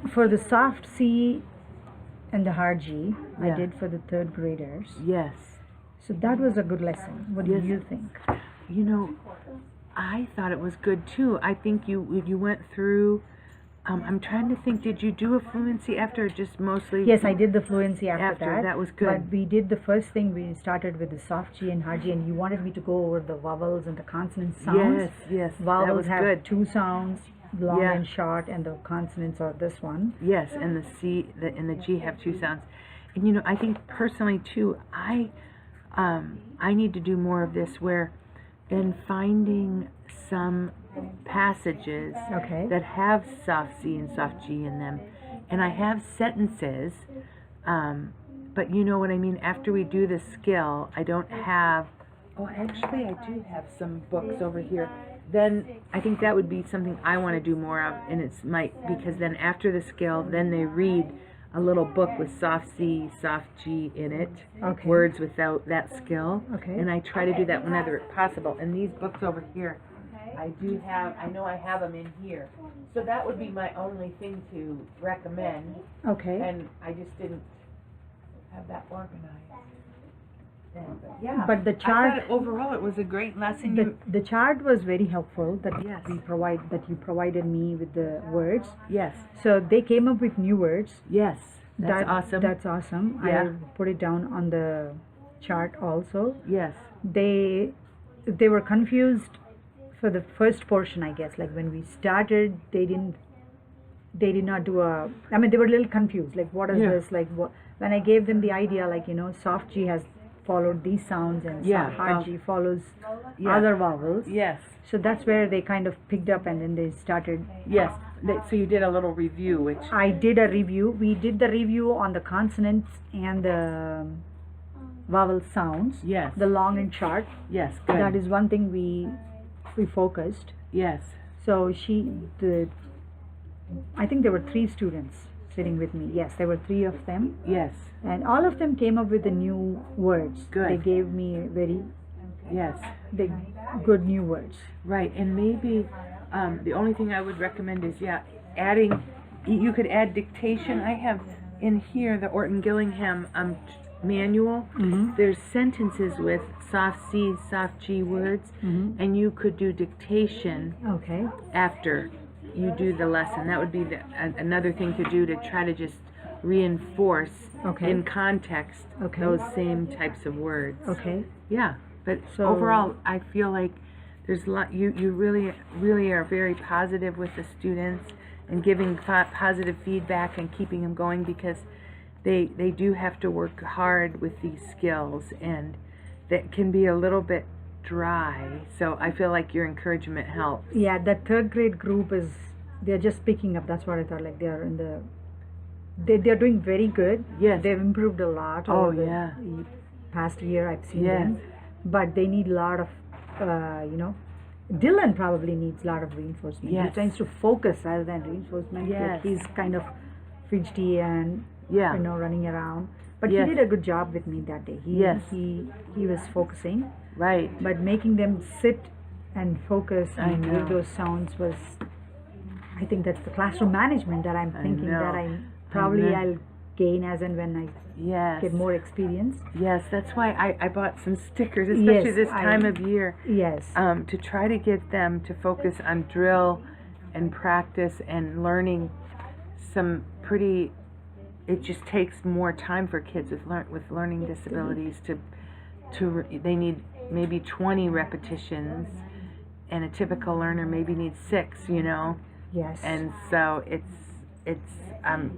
For the soft C and the hard G, I Yeah. did for the third graders. Yes. So that was a good lesson. What Yes. do you think? You know, I thought it was good too. I think you went through. I'm trying to think. Did you do a fluency after, or just mostly? Yes, I did the fluency after that. That was good. But we did the first thing. We started with the soft G and hard G, and you wanted me to go over the vowels and the consonant sounds. Yes, yes. Vowels that was have good. two sounds, long Yeah. and short, and the consonants are this one. Yes, and the C and the G have two sounds. And you know, I think personally too, I need to do more of this, where then finding some passages Okay. that have soft C and soft G in them, and I have sentences, but you know what I mean. After we do the skill, I don't have. Oh, actually, I do have some books over here. Then I think that would be something I want to do more of, and it's because then after the skill, then they read a little book with soft C, soft G in it, Okay. words without that skill, Okay. and I try to do that whenever possible. And these books over here, I know I have them in here. So that would be my only thing to recommend, Okay. and I just didn't have that organized. But yeah, But the I chart, thought overall it was a great lesson. the chart was very helpful. That Yes. that you provided me with the words. Yes, So they came up with new words. yes, that's awesome. That's awesome. Yeah. I put it down on the chart also. Yes, They were confused for the first portion, I guess. Like when we started, they did not do a. I mean, they were a little confused. Like, what is Yeah. this? Like, what? When I gave them the idea, like, soft G has followed these sounds, and Yeah, hard G follows yeah. other vowels. yes, So that's where they kind of picked up, and then they started. yes. So you did a little review, which I did a review. We did the review on the consonants and the vowel sounds. yes, The long and short. yes, good. That is one thing we focused. Yes, So I think there were 3 students sitting with me. Yes, there were 3 of them, yes, and all of them came up with the new words. Good. They gave me very yes. good new words. Right, and maybe the only thing I would recommend is, adding. You could add dictation. I have in here the Orton Gillingham manual. Mm-hmm. There's sentences with soft C, soft G words, Mm-hmm. and you could do dictation Okay. after you do the lesson. That would be another thing to do, to try to just reinforce Okay. in context Okay. those same types of words. Okay. Yeah, but So- overall, I feel like there's a lot. You really are very positive with the students and giving positive feedback and keeping them going, because they do have to work hard with these skills, and that can be a little bit dry. So I feel like your encouragement helps. Yeah, that third grade group they're just picking up. That's what I thought. Like they're they're doing very good. Yes. They've improved a lot Oh, over yeah. the past year. I've seen Yes. them, but they need a lot of, Dylan probably needs a lot of reinforcement. Yes. He tends to focus rather than reinforcement. Yes. Like he's kind of fidgety and Yeah. running around. But Yes. he did a good job with me that day. Yes. He was focusing, Right. but making them sit and focus I and know. give those sounds was. I think that's the classroom management that I'm thinking know. that know. I'll gain as and when I Yes. get more experience. Yes. That's why I bought some stickers, especially Yes, this time of year. Yes. To try to get them to focus on drill and practice and learning some pretty. It just takes more time for kids with learning disabilities they need maybe 20 repetitions, and a typical learner maybe needs 6. Yes. And so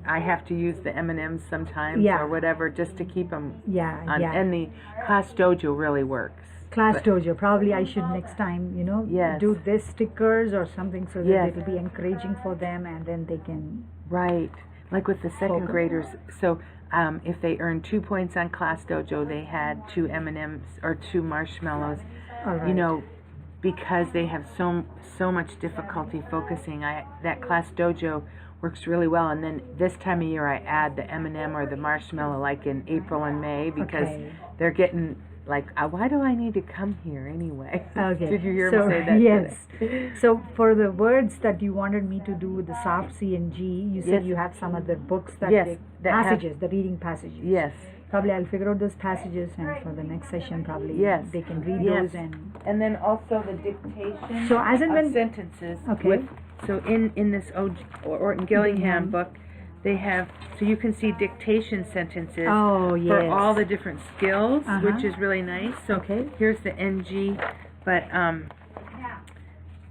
I have to use the M&Ms sometimes, Yeah. or whatever, just to keep them yeah. on. Yeah. And the class dojo really works. Class But- dojo. Probably I should next time, Yes. do this stickers or something so that Yes. it'll be encouraging for them, and then they can. Right. Like with the second Focus. graders. So if they earned 2 points on class dojo, they had 2 M&Ms or 2 marshmallows. All right. Because they have so much difficulty focusing. That class dojo works really well. And then this time of year, I add the M&M or the marshmallow, like in April and May, because Okay. they're getting like, why do I need to come here anyway? Okay. Did you hear So, me say that? yes. today? So for the words that you wanted me to do with the soft C and G, you said Yes. you have some other books that Yes, they, that have- passages, the reading passages. Yes. Probably I'll figure out those passages, and for the next session, probably Yes. they can read Yes. those. And then also the dictation So as and of when sentences. Okay. So in this Orton Gillingham Gillingham. book, they have, so you can see dictation sentences Oh, yes. for all the different skills, Uh-huh. which is really nice. So Okay. here's the NG, but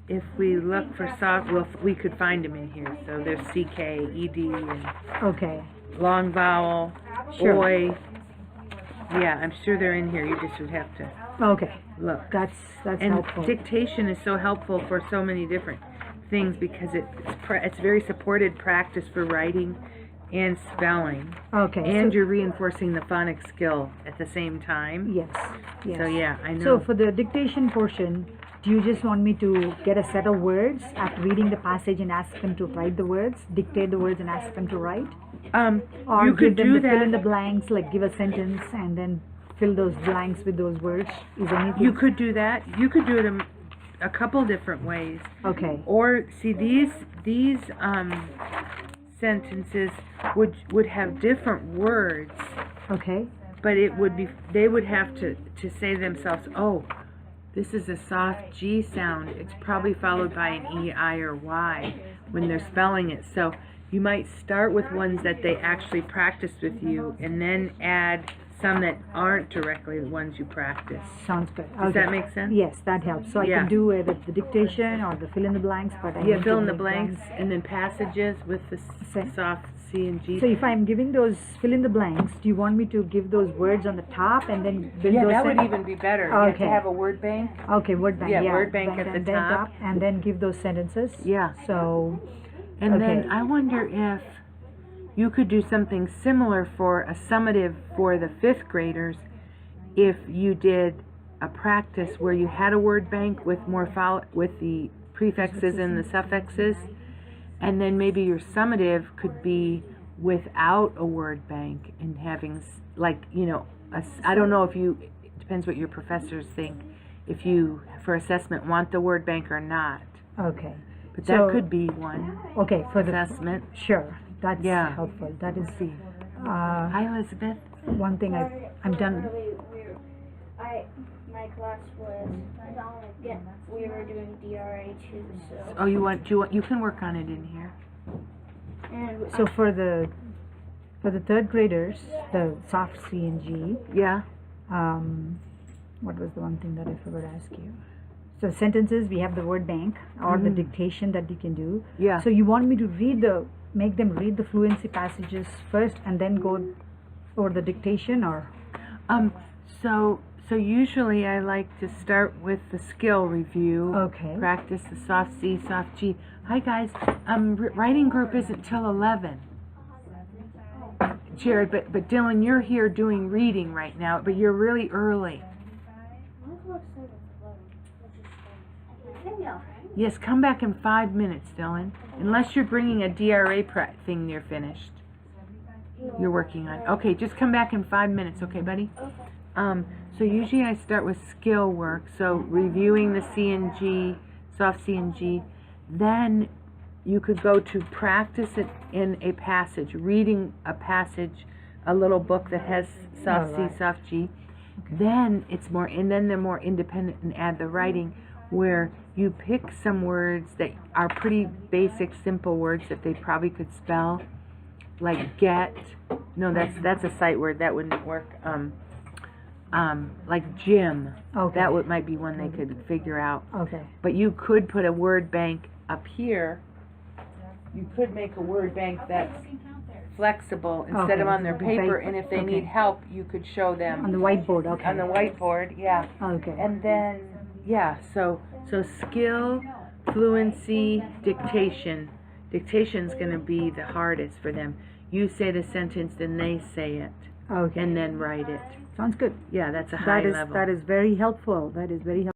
if we look for soft, we could find them in here. So there's CK, ED, and Okay. long vowel, Sure. oi. Yeah, I'm sure they're in here. You just would have to Okay. look. That's And helpful. dictation is so helpful for so many different things because it's very supported practice for writing and spelling, Okay. and so, you're reinforcing the phonics skill at the same time. yes. Yes. So yeah, I know. So for the dictation portion, do you just want me to get a set of words after reading the passage and ask them to write the words, dictate the words and ask them to write? Or you give could them do to fill in that. the blanks, like give a sentence and then fill those blanks with those words? Is anything? You could do that. You could do it a couple different ways. Okay. Or see these sentences would have different words, Okay. but they would have to say to themselves, oh, this is a soft G sound. It's probably followed by an E, I, or Y when they're spelling it. So you might start with ones that they actually practiced with you and then add some that aren't directly the ones you practice. Sounds good. Does Okay. that make sense? Yes, that helps. So I Yeah. can do either the dictation or the fill in the blanks, but I Yeah, need fill to in the make blanks them- and then passages with the soft C and G. So if I'm giving those fill in the blanks, do you want me to give those words on the top and then build Yeah, those? that would even be better. You have to Okay. have a word bank. Okay, word bank. Yeah, word bank at and the then top. and then give those sentences. Yeah. So And Okay. then I wonder if you could do something similar for a summative for the 5th graders if you did a practice where you had a word bank with with the prefixes and the suffixes, and then maybe your summative could be without a word bank and having I don't know if it depends what your professors think, if you for assessment want the word bank or not, okay. but So- that could be one Okay, for the assessment. sure. That's Yeah. helpful. That is See. uh, Hi, Elizabeth. one thing I'm done. My class was, we were doing DRA too, so. Oh, you can work on it in here. And So for the 3rd graders, the soft C and G, Yeah. what was the one thing that I forgot to ask you? So sentences, we have the word bank or the dictation that you can do. Yeah. So you want me to make them read the fluency passages first and then go over the dictation, or? So usually I like to start with the skill review. Okay. Practice the soft C, soft G. Hi guys. Writing group isn't till 11. Jared, but Dylan, you're here doing reading right now, but you're really early. Yes, come back in 5 minutes, Dylan. Unless you're bringing a DRA thing you're finished. You're working on. Okay, just come back in 5 minutes, okay, buddy? So usually I start with skill work, so reviewing the C and G, soft C and G. Then you could go to practice it in a passage, reading a passage, a little book that has soft C, Alright. soft G. Then they're more independent and add the writing, where you pick some words that are pretty basic, simple words that they probably could spell, like get. No, that's a sight word, that wouldn't work. Like gym. Okay. That might be one they could figure out. Okay. But you could put a word bank up here. You could make a word bank that's flexible instead of Okay. on their paper, and if they Okay. need help, you could show them On the whiteboard, okay. on the whiteboard. Yeah. Okay. And then, yeah, so skill, fluency, dictation. Dictation's going to be the hardest for them. You say the sentence, then they say it, Okay. and then write it. Sounds good. Yeah, that's a high level. That is very helpful. That is very helpful.